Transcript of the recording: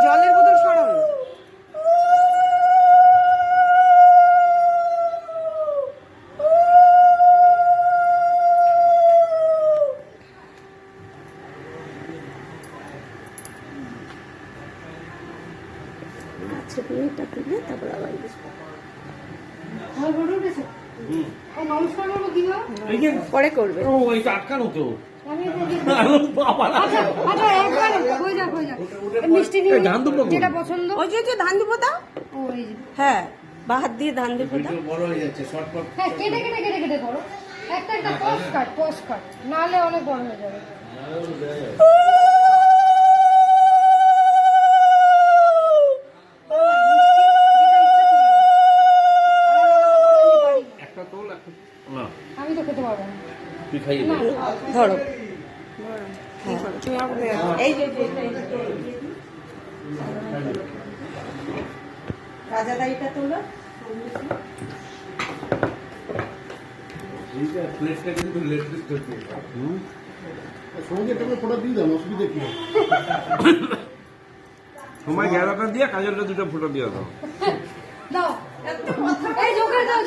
জলের বোতল সরানো। আচ্ছা তুমি এটা তুলে তারপর আবার পরে করবে। ও এই আটকানো তো যেটা পছন্দ ওই যে ধান দুপো দাও। হ্যাঁ বা হাত দিয়ে ধান দুপো দাও। বড় হয়ে যাচ্ছে শর্টকাট। হ্যাঁ কেটে কেটে কেটে কেটে করো একটা একটা পোস্ট কাট নাহলে অনেক বড় হয়ে যাবে। একটা তোল একটা না আমি তো খেতে পারবো না। তুই খাইয়ে দে ধরো এই যে রাজা দাইটা তোলো। এইটা প্লেটটা কিন্তু লেটেস্ট হচ্ছে। সঙ্গে একটা ফটো দিয়ে দাও, অসুবিধা কি? সময় 11টা দিয়ে কাজলটা দুটো ফটো দিয়ে দাও। দাও এই জোকার দাও।